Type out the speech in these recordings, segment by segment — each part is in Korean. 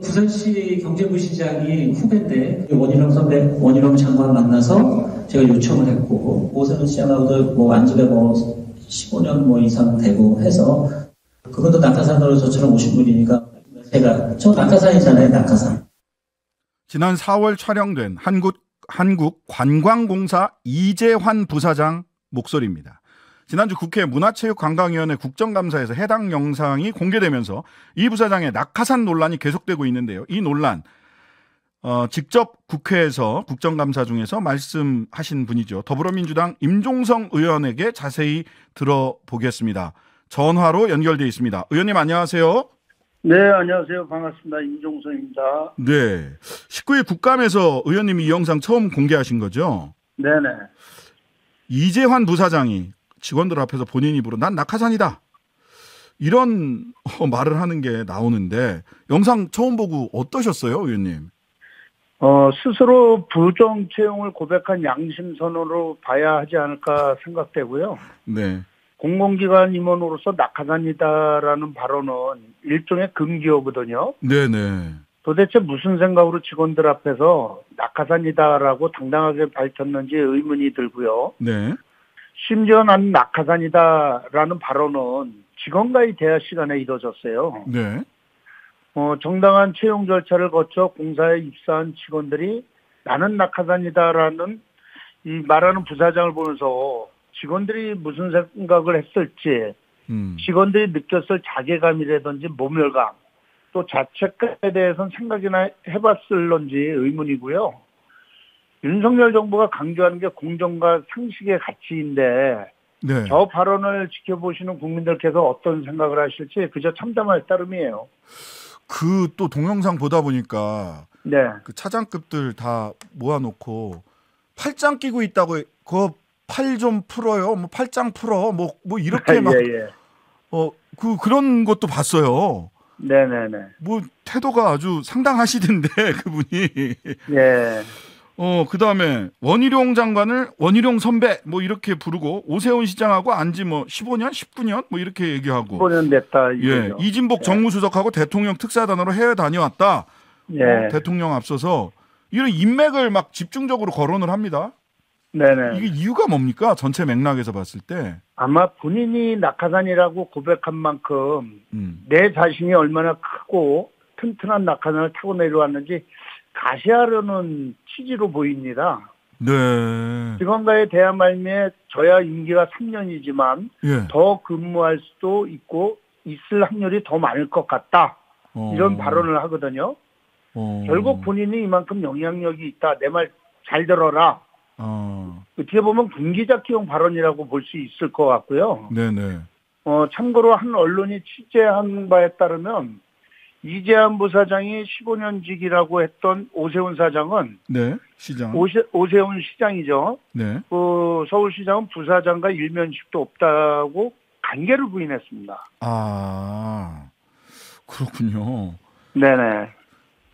부산시 경제부시장이 후배인데 원희룡 선배, 원희룡 장관 만나서 제가 요청을 했고 오세훈 시장하고도 뭐 안집에 뭐 15년 뭐 이상 되고 해서 그분도 낙하산으로 저처럼 오신 분이니까 저 낙하산이잖아요, 낙하산. 지난 4월 촬영된 한국관광공사 이재환 부사장 목소리입니다. 지난주 국회 문화체육관광위원회 국정감사에서 해당 영상이 공개되면서 이 부사장의 낙하산 논란이 계속되고 있는데요. 이 논란 직접 국회에서 국정감사 중에서 말씀하신 분이죠. 더불어민주당 임종성 의원에게 자세히 들어보겠습니다. 전화로 연결되어 있습니다. 의원님 안녕하세요. 네, 안녕하세요. 반갑습니다. 임종성입니다. 네, 19일 국감에서 의원님이 이 영상 처음 공개하신 거죠? 네네. 이재환 부사장이 직원들 앞에서 본인 입으로 난 낙하산이다 이런 말을 하는 게 나오는데 영상 처음 보고 어떠셨어요, 의원님? 스스로 부정 채용을 고백한 양심 선언으로 봐야 하지 않을까 생각되고요. 네. 공공기관 임원으로서 낙하산이다라는 발언은 일종의 금기어거든요. 네네. 도대체 무슨 생각으로 직원들 앞에서 낙하산이다라고 당당하게 밝혔는지 의문이 들고요. 네. 심지어 난 낙하산이다라는 발언은 직원과의 대화 시간에 이뤄졌어요. 네. 정당한 채용 절차를 거쳐 공사에 입사한 직원들이 나는 낙하산이다라는 이 말하는 부사장을 보면서 직원들이 무슨 생각을 했을지, 직원들이 느꼈을 자괴감이라든지 모멸감, 또 자책감에 대해서는 생각이나 해봤을런지 의문이고요. 윤석열 정부가 강조하는 게 공정과 상식의 가치인데 네. 저 발언을 지켜보시는 국민들께서 어떤 생각을 하실지 그저 참담할 따름이에요. 그 또 동영상 보다 보니까 네. 그 차장급들 다 모아놓고 팔짱 끼고 있다고 그거 팔 좀 풀어요. 뭐 팔짱 풀어. 뭐 이렇게 막 예. 그런 것도 봤어요. 네네네. 뭐 태도가 아주 상당하시던데 그분이. 예. 그다음에 원희룡 장관을 원희룡 선배 뭐 이렇게 부르고 오세훈 시장하고 안지 뭐 15년, 19년 뭐 이렇게 얘기하고 15년 됐다. 예, 이진복 정무수석하고 대통령 특사단으로 해외 다녀왔다. 예. 대통령 앞서서 이런 인맥을 막 집중적으로 거론을 합니다. 네네. 이게 이유가 뭡니까? 전체 맥락에서 봤을 때. 아마 본인이 낙하산이라고 고백한 만큼 내 자신이 얼마나 크고 튼튼한 낙하산을 타고 내려왔는지 가시하려는 취지로 보입니다. 네. 직원과의 대화 말미에 저야 임기가 3년이지만 예. 더 근무할 수도 있고 있을 확률이 더 많을 것 같다. 이런 발언을 하거든요. 결국 본인이 이만큼 영향력이 있다. 내 말 잘 들어라. 어떻게 보면 군기잡기용 발언이라고 볼 수 있을 것 같고요. 네네. 참고로 한 언론이 취재한 바에 따르면 이재환 부사장이 15년직이라고 했던 오세훈 사장은 네, 시장. 오세훈 시장이죠. 네. 서울시장은 부사장과 일면식도 없다고 관계를 부인했습니다. 아, 그렇군요. 네네.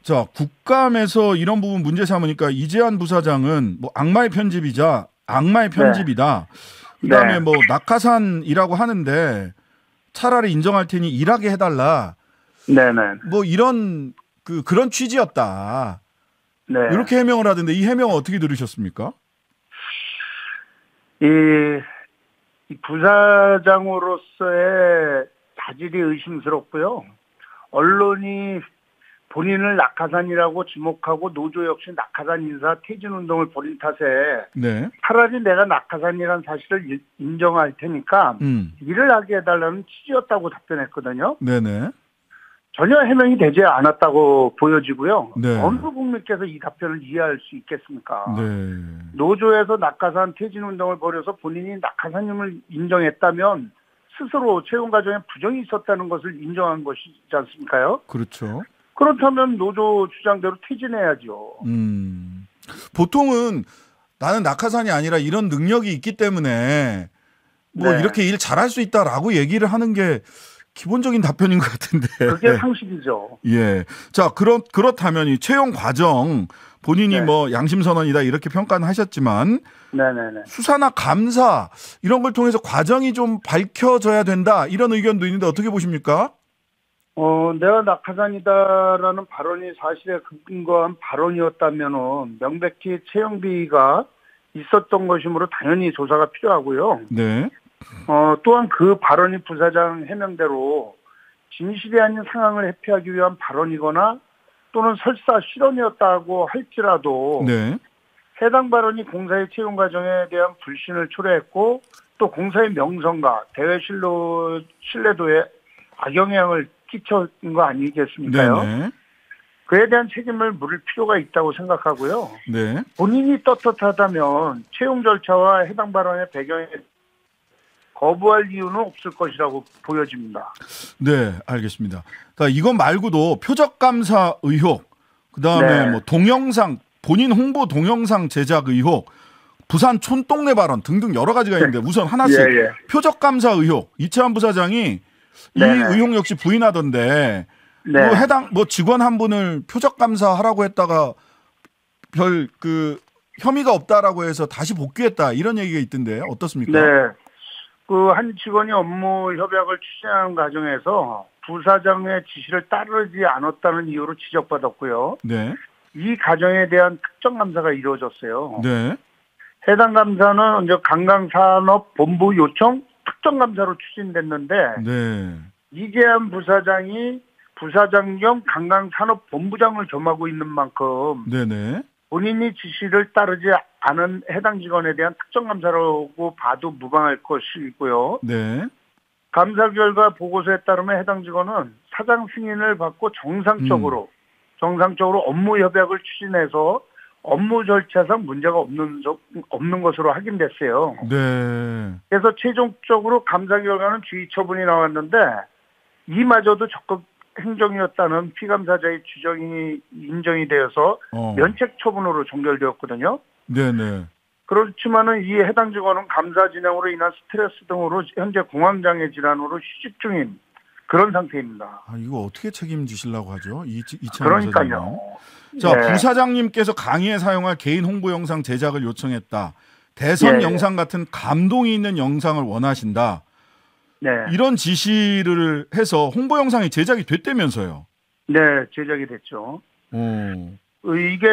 자, 국감에서 이런 부분 문제 삼으니까 이재환 부사장은 뭐 악마의 편집이다. 그다음에 네. 뭐 낙하산이라고 하는데 차라리 인정할 테니 일하게 해달라. 네네. 뭐 이런 그런 취지였다. 네. 이렇게 해명을 하던데 이 해명은 어떻게 들으셨습니까? 이 부사장으로서의 자질이 의심스럽고요. 언론이 본인을 낙하산이라고 지목하고 노조 역시 낙하산 인사 퇴진운동을 벌인 탓에 네. 차라리 내가 낙하산이라는 사실을 인정할 테니까 일을 하게 해달라는 취지였다고 답변했거든요. 네네. 전혀 해명이 되지 않았다고 보여지고요. 네. 어느 국민께서 이 답변을 이해할 수 있겠습니까? 네. 노조에서 낙하산 퇴진운동을 벌여서 본인이 낙하산임을 인정했다면 스스로 채용 과정에 부정이 있었다는 것을 인정한 것이지 않습니까요? 그렇죠. 그렇다면 노조 주장대로 퇴진해야죠. 보통은 나는 낙하산이 아니라 이런 능력이 있기 때문에 뭐 네. 이렇게 일 잘할 수 있다라고 얘기를 하는 게 기본적인 답변인 것 같은데. 그게 상식이죠. 예. 자, 그렇다면 이 채용 과정 본인이 네. 뭐 양심 선언이다 이렇게 평가는 하셨지만 네네네. 수사나 감사 이런 걸 통해서 과정이 좀 밝혀져야 된다 이런 의견도 있는데 어떻게 보십니까? 내가 낙하산이다라는 발언이 사실에 근거한 발언이었다면은 명백히 채용비가 있었던 것이므로 당연히 조사가 필요하고요. 네. 또한 그 발언이 부사장 해명대로 진실이 아닌 상황을 회피하기 위한 발언이거나 또는 설사 실언이었다고 할지라도 네. 해당 발언이 공사의 채용 과정에 대한 불신을 초래했고 또 공사의 명성과 대외 신뢰도에 악영향을 끼친 거 아니겠습니까요? 네네. 그에 대한 책임을 물을 필요가 있다고 생각하고요. 네. 본인이 떳떳하다면 채용 절차와 해당 발언의 배경에 거부할 이유는 없을 것이라고 보여집니다. 네, 알겠습니다. 자, 이것 말고도 표적 감사 의혹, 그다음에 네. 뭐 동영상 본인 홍보 동영상 제작 의혹, 부산 촌동네 발언 등등 여러 가지가 있는데 우선 하나씩 표적 감사 의혹 이채환 부사장이 이 의혹 역시 부인하던데 뭐 해당 뭐 직원 한 분을 표적 감사하라고 했다가 별 그 혐의가 없다라고 해서 다시 복귀했다 이런 얘기가 있던데 어떻습니까? 네. 그 한 직원이 업무 협약을 추진하는 과정에서 부사장의 지시를 따르지 않았다는 이유로 지적받았고요. 네. 이 과정에 대한 특정 감사가 이루어졌어요. 네. 해당 감사는 이제 관광산업본부 요청 특정 감사로 추진됐는데 네. 이재한 부사장이 부사장 겸 관광산업본부장을 겸하고 있는 만큼 네네. 본인이 지시를 따르지 않은 해당 직원에 대한 특정 감사라고 봐도 무방할 것이고요. 네. 감사 결과 보고서에 따르면 해당 직원은 사장 승인을 받고 정상적으로 업무 협약을 추진해서 업무 절차상 문제가 없는 것으로 확인됐어요. 네. 그래서 최종적으로 감사 결과는 주의 처분이 나왔는데 이마저도 적극 행정이었다는 피감사자의 주장이 인정이 되어서 면책 처분으로 종결되었거든요. 네네. 그렇지만은 이 해당 직원은 감사 진행으로 인한 스트레스 등으로 현재 공황장애 질환으로 휴직 중인 그런 상태입니다. 아, 이거 어떻게 책임지시려고 하죠? 그러니까요. 자, 부사장님께서 강의에 사용할 개인 홍보 영상 제작을 요청했다. 대선 영상 같은 감동이 있는 영상을 원하신다. 네. 이런 지시를 해서 홍보 영상이 제작이 됐다면서요? 네, 제작이 됐죠. 이게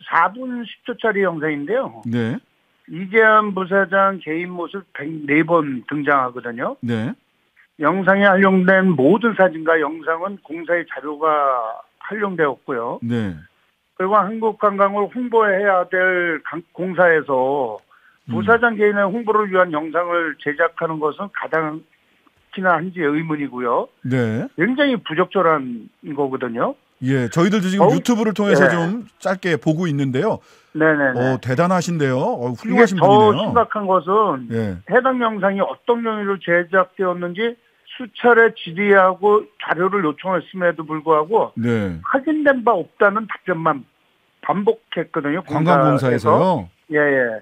4분 10초짜리 영상인데요. 네. 이재한 부사장 개인 모습 104번 등장하거든요. 네. 영상에 활용된 모든 사진과 영상은 공사의 자료가 활용되었고요. 네. 그리고 한국관광을 홍보해야 될 공사에서 부사장 개인의 홍보를 위한 영상을 제작하는 것은 가당키나 한지 의문이고요. 네. 굉장히 부적절한 거거든요. 예, 저희들도 지금 유튜브를 통해서 좀 짧게 보고 있는데요. 네네. 대단하신데요. 훌륭하신 분이네요. 더 심각한 것은 해당 영상이 어떤 경위로 제작되었는지 수차례 질의하고 자료를 요청했음에도 불구하고 확인된 바 없다는 답변만 반복했거든요. 관광공사에서요? 예.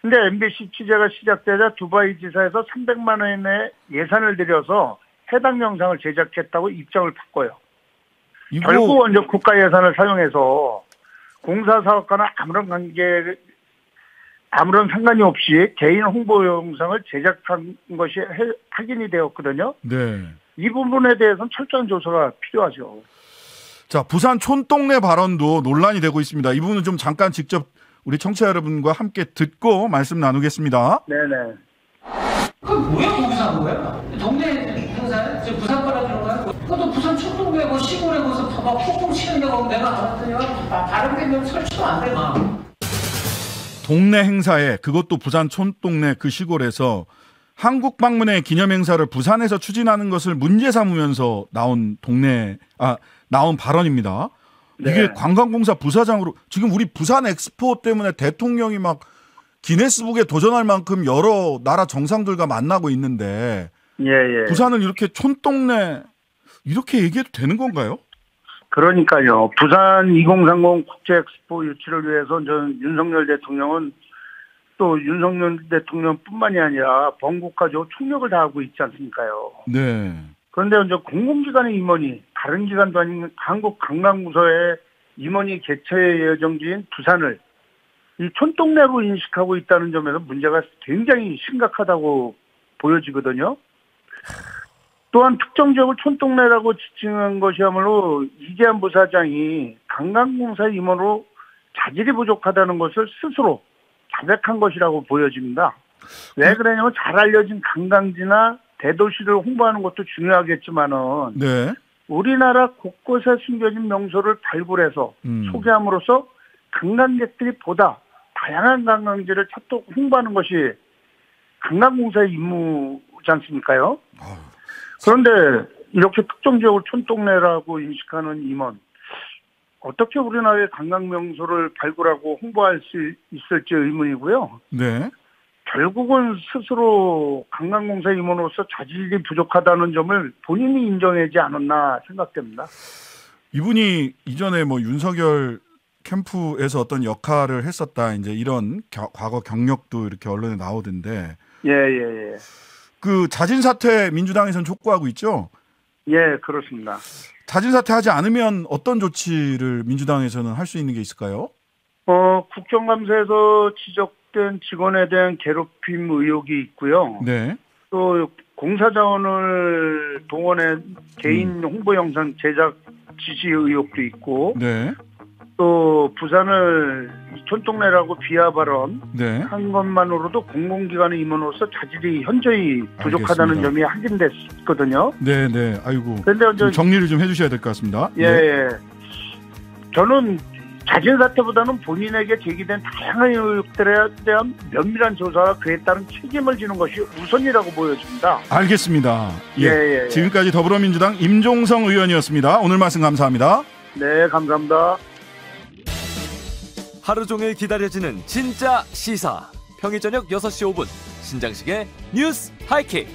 근데 MBC 취재가 시작되자 두바이 지사에서 300만 원의 예산을 들여서 해당 영상을 제작했다고 입장을 바꿔요. 결국 먼저 국가 예산을 사용해서 공사 사업과는 아무런 상관이 없이 개인 홍보 영상을 제작한 것이 확인이 되었거든요. 네. 이 부분에 대해서는 철저한 조사가 필요하죠. 자, 부산 촌동네 발언도 논란이 되고 있습니다. 이 부분은 좀 잠깐 직접 우리 청취자 여러분과 함께 듣고 말씀 나누겠습니다. 네네. 그럼 뭐야 거기서 한 거야? 동네 행사에? 지금 부산 거라는 거야? 그것도 부산 촌동네 뭐 시골에 거기서 막 폭풍 치는 데가 내가 알았더니 다른 데면 설치도 안 돼 막. 동네 행사에 그것도 부산 촌동네 그 시골에서 한국 방문의 기념 행사를 부산에서 추진하는 것을 문제 삼으면서 나온 발언입니다. 이게 관광공사 부사장으로 지금 우리 부산 엑스포 때문에 대통령이 막 기네스북에 도전할 만큼 여러 나라 정상들과 만나고 있는데 부산을 이렇게 촌동네 이렇게 얘기해도 되는 건가요? 그러니까요. 부산 2030 국제 엑스포 유치를 위해서 윤석열 대통령은 또 윤석열 대통령뿐만이 아니라 번국가적으로 총력을 다하고 있지 않습니까요? 네. 그런데 이제 공공기관의 임원이 다른 기관도 아닌 한국관광부서의 임원이 개최 예정지인 부산을 이 촌동네로 인식하고 있다는 점에서 문제가 굉장히 심각하다고 보여지거든요. 또한 특정 지역을 촌동네라고 지칭한 것이야말로 이재한 부사장이 관광공사 임원으로 자질이 부족하다는 것을 스스로 자백한 것이라고 보여집니다. 왜 그러냐면 잘 알려진 관광지나 대도시를 홍보하는 것도 중요하겠지만은 네. 우리나라 곳곳에 숨겨진 명소를 발굴해서 소개함으로써 관광객들이 보다 다양한 관광지를 찾도록 홍보하는 것이 관광공사의 임무지 않습니까요? 그런데 이렇게 특정 지역을 촌동네라고 인식하는 임원, 어떻게 우리나라의 관광명소를 발굴하고 홍보할 수 있을지 의문이고요. 네. 결국은 스스로 관광공사 임원으로서 자질이 부족하다는 점을 본인이 인정하지 않았나 생각됩니다. 이분이 이전에 뭐 윤석열 캠프에서 어떤 역할을 했었다, 이제 이런 과거 경력도 이렇게 언론에 나오던데. 예. 그 자진 사퇴 민주당에서는 촉구하고 있죠? 예, 그렇습니다. 자진 사퇴하지 않으면 어떤 조치를 민주당에서는 할 수 있는 게 있을까요? 국정감사에서 지적된 직원에 대한 괴롭힘 의혹이 있고요. 네. 또 공사자원을 동원해 개인 홍보 영상 제작 지시 의혹도 있고, 네. 또 부산을 촌동네라고 비하 발언 네. 한 것만으로도 공공기관의 임원으로서 자질이 현저히 부족하다는 알겠습니다. 점이 확인됐거든요. 네. 아이고. 그런데 좀 정리를 좀 해주셔야 될 것 같습니다. 예, 네. 저는 자진 사퇴보다는 본인에게 제기된 다양한 의혹들에 대한 면밀한 조사와 그에 따른 책임을 지는 것이 우선이라고 보여집니다. 알겠습니다. 예. 지금까지 더불어민주당 임종성 의원이었습니다. 오늘 말씀 감사합니다. 네, 감사합니다. 하루 종일 기다려지는 진짜 시사. 평일 저녁 6시 5분 신장식의 뉴스 하이킥.